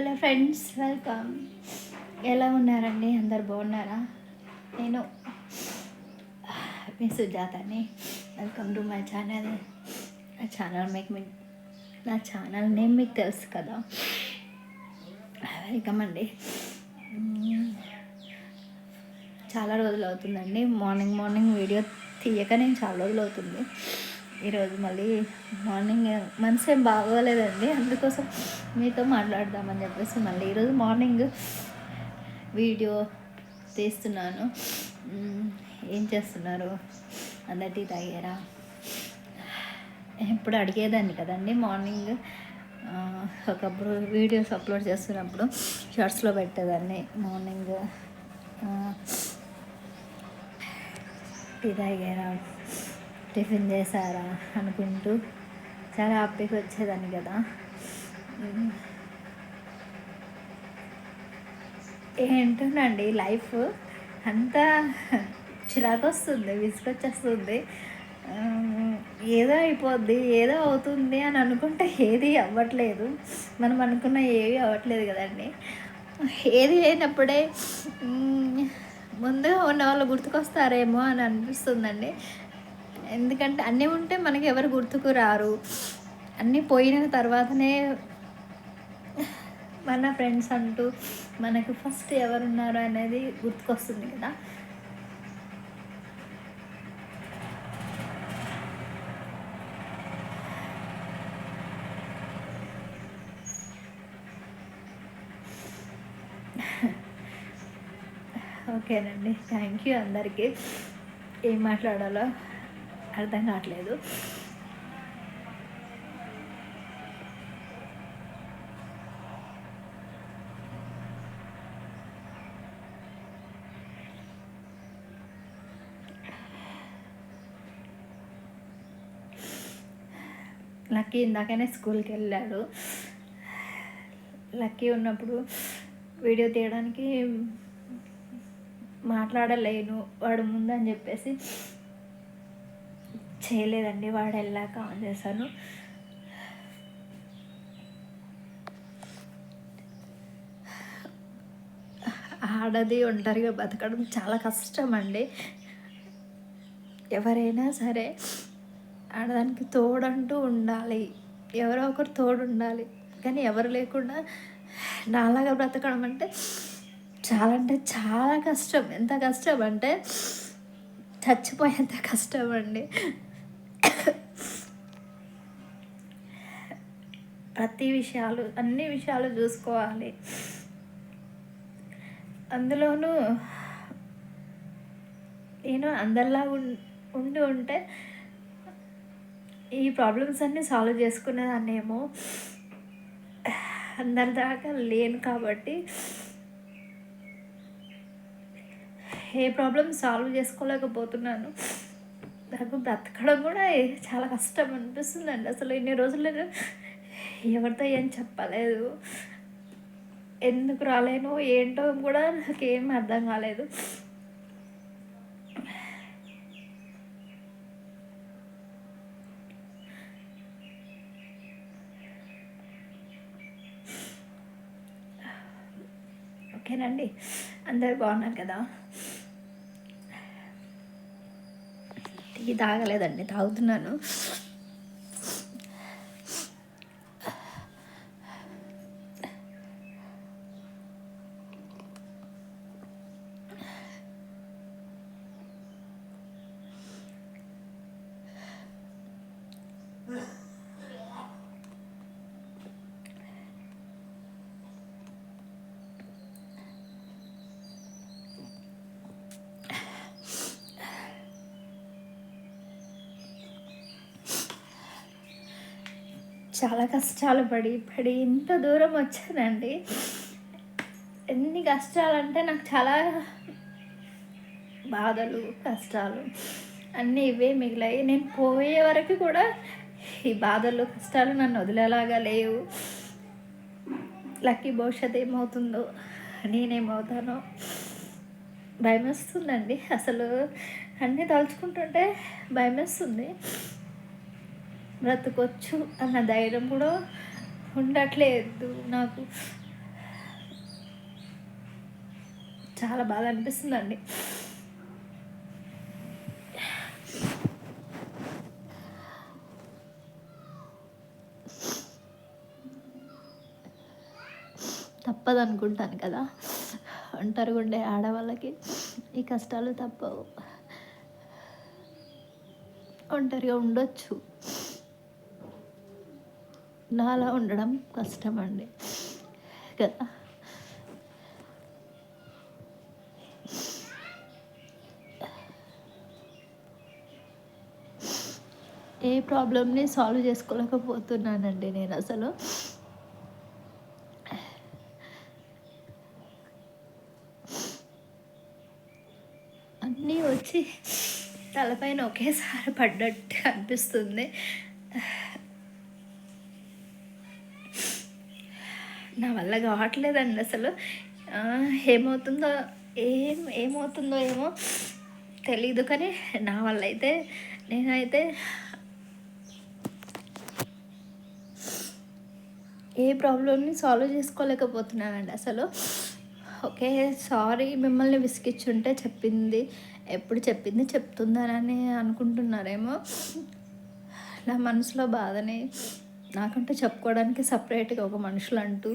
Hello friends, welcome. ఎలా ఉన్నారండి? అందరు బాగున్నారా? నేను మీ సుజాతని. Welcome to my channel. నా ఛానల్ నేమ్ మీకు తెలుసు కదా. వెల్కమ్ అండి. చాలా రోజులు అవుతుందండి మార్నింగ్ వీడియో తీయక నేను చాలా రోజులు అవుతుంది. ఈరోజు మళ్ళీ మార్నింగ్ మనసేం బాగోలేదండి, అందుకోసం మీతో మాట్లాడదామని చెప్పేసి మళ్ళీ ఈరోజు మార్నింగ్ వీడియో తీస్తున్నాను. ఏం చేస్తున్నారు? అందరు టీ తాగారా? ఎప్పుడు అడిగేదాన్ని కదండి మార్నింగ్. ఒకప్పుడు వీడియోస్ అప్లోడ్ చేస్తున్నప్పుడు షార్ట్స్లో పెట్టేదాన్ని మార్నింగ్. టీ తాగారా, టిఫిన్ చేశారా అనుకుంటూ చాలా హ్యాపీగా వచ్చేదాన్ని కదా. ఏంటోనండి లైఫ్ అంతా చిరాకు వస్తుంది, విసుకొచ్చేస్తుంది. ఏదో అయిపోద్ది, ఏదో అవుతుంది అని అనుకుంటే ఏది అవ్వట్లేదు. మనం అనుకున్న ఏవి అవ్వట్లేదు కదండి. ఏది లేనప్పుడే ముందుగా ఉన్న వాళ్ళు గుర్తుకొస్తారేమో అని అనిపిస్తుందండి. ఎందుకంటే అన్నీ ఉంటే మనకి ఎవరు గుర్తుకు రారు. అన్నీ పోయిన తర్వాతనే మన ఫ్రెండ్స్ అంటూ మనకు ఫస్ట్ ఎవరున్నారు అనేది గుర్తుకొస్తుంది కదా. ఓకేనండి, థ్యాంక్ యూ అందరికీ. ఏం మాట్లాడాలో అర్థం కావట్లేదు. లక్కీ ఇందాకనే స్కూల్కి వెళ్ళాడు. లక్కీ ఉన్నప్పుడు వీడియో తీయడానికి మాట్లాడలేను వాడు ముందని చెప్పేసి చేయలేదండి. వాడు వెళ్ళాక ఆన్ చేశాను. ఆడది ఒంటరిగా బతకడం చాలా కష్టం అండి. ఎవరైనా సరే ఆడదానికి తోడంటూ ఉండాలి, ఎవరో ఒకరు తోడు ఉండాలి. కానీ ఎవరు లేకుండా నాలాగా బ్రతకడం అంటే చాలా కష్టం. ఎంత కష్టం అంటే చచ్చిపోయేంత కష్టం అండి. అన్ని విషయాలు చూసుకోవాలి. అందులోనూ నేను అందరిలా ఉంటే ఈ ప్రాబ్లమ్స్ అన్నీ సాల్వ్ చేసుకునేదాన్నేమో. అందరి దాకా లేను కాబట్టి ఏ ప్రాబ్లమ్ సాల్వ్ చేసుకోలేకపోతున్నాను. నాకు బ్రతకడం కూడా చాలా కష్టం అనిపిస్తుందండి. అసలు ఇన్ని రోజులు ఎవరితో ఏం చెప్పలేదు, ఎందుకు రాలేను ఏంటో కూడా నాకేం అర్థం కాలేదు. ఓకేనండి, అందరు బాగున్నారు కదా. టీ తాగలేదండి, తాగుతున్నాను. చాలా కష్టాలు పడి ఇంత దూరం వచ్చానండి. ఎన్ని కష్టాలంటే నాకు చాలా బాధలు, కష్టాలు అన్నీ ఇవే మిగిలాయి. నేను పోయే వరకు కూడా ఈ బాధలు, కష్టాలు నన్ను వదిలేలాగా లేవు. లక్కీ భవిష్యత్తు ఏమవుతుందో, నేనేమవుతానో భయం వేస్తుందండి. అసలు అన్నీ తలుచుకుంటుంటే భయం వేస్తుంది. బ్రతకొచ్చు అన్న ధైర్యం కూడా ఉండట్లేదు నాకు. చాలా బాధ అనిపిస్తుందండి. తప్పదనుకుంటాను కదా, ఒంటరిగా ఉండే ఆడవాళ్ళకి ఈ కష్టాలు తప్పవు. ఒంటరిగా ఉండొచ్చు, నాలా ఉండడం కష్టమండి కదా. ఏ ప్రాబ్లమ్ని సాల్వ్ చేసుకోలేకపోతున్నానండి నేను అసలు. అన్నీ వచ్చి తలపైన ఒకేసారి పడ్డట్టు అనిపిస్తుంది. నా వల్ల కావట్లేదండి అసలు. ఏమవుతుందో ఏమవుతుందో ఏమో తెలీదు, కానీ నా వల్ల అయితే నేనైతే ఏ ప్రాబ్లమ్ని సాల్వ్ చేసుకోలేకపోతున్నానండి అసలు. ఓకే, సారీ మిమ్మల్ని విసిగిచ్చుంటే, ఎప్పుడు చెప్పింది చెప్తుందనని అనుకుంటున్నారేమో. నా మనసులో బాధని నాకంటూ చెప్పుకోవడానికి సపరేట్గా ఒక మనుషులు అంటూ